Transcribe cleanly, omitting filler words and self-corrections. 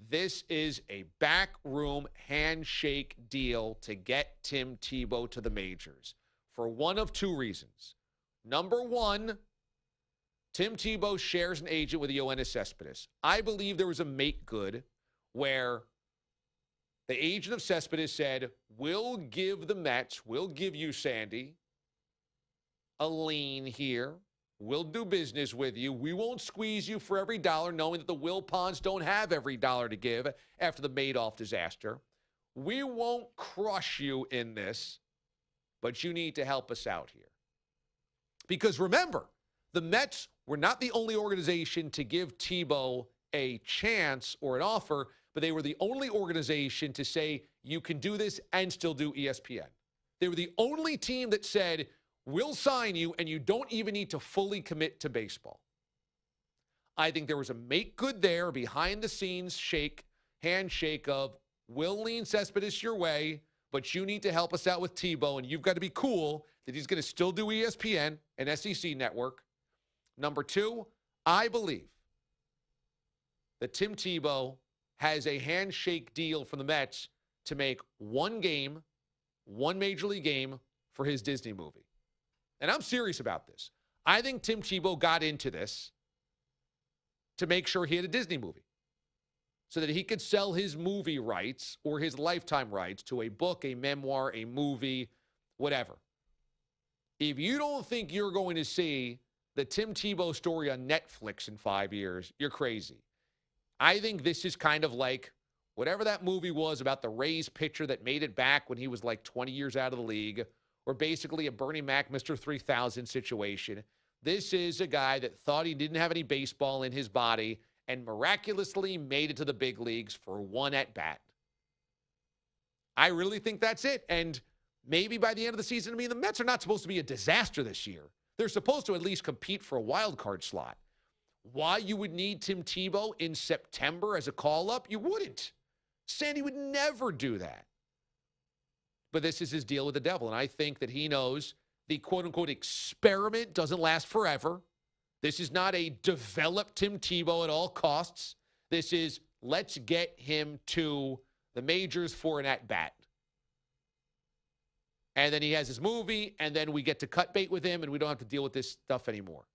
this is a backroom handshake deal to get Tim Tebow to the majors for one of two reasons. Number one, Tim Tebow shares an agent with Yoenis Cespedes. I believe there was a make good where the agent of Cespedes said, we'll give the Mets, we'll give you, Sandy, a lien here. We'll do business with you. We won't squeeze you for every dollar, knowing that the Wilpons don't have every dollar to give after the Madoff disaster. We won't crush you in this, but you need to help us out here. Because remember, the Mets were not the only organization to give Tebow a chance or an offer, but they were the only organization to say, you can do this and still do ESPN. They were the only team that said, we'll sign you, and you don't even need to fully commit to baseball. I think there was a make good there, behind the scenes handshake of, we'll lean Cespedes your way, but you need to help us out with Tebow, and you've got to be cool that he's going to still do ESPN and SEC Network. Number two, I believe that Tim Tebow has a handshake deal from the Mets to make one major league game for his Disney movie. And I'm serious about this. I think Tim Tebow got into this to make sure he had a Disney movie so that he could sell his movie rights or his lifetime rights to a book, a memoir, a movie, whatever. If you don't think you're going to see the Tim Tebow story on Netflix in 5 years, you're crazy. I think this is kind of like whatever that movie was about the Rays pitcher that made it back when he was like 20 years out of the league, or basically a Bernie Mac Mr. 3000 situation. This is a guy that thought he didn't have any baseball in his body and miraculously made it to the big leagues for one at-bat. I really think that's it. And maybe by the end of the season, the Mets are not supposed to be a disaster this year. They're supposed to at least compete for a wild card slot. Why you would need Tim Tebow in September as a call-up? You wouldn't. Sandy would never do that. But this is his deal with the devil, and I think that he knows the quote-unquote experiment doesn't last forever. This is not a develop Tim Tebow at all costs. This is let's get him to the majors for an at-bat. And then he has his movie, and then we get to cut bait with him, and we don't have to deal with this stuff anymore.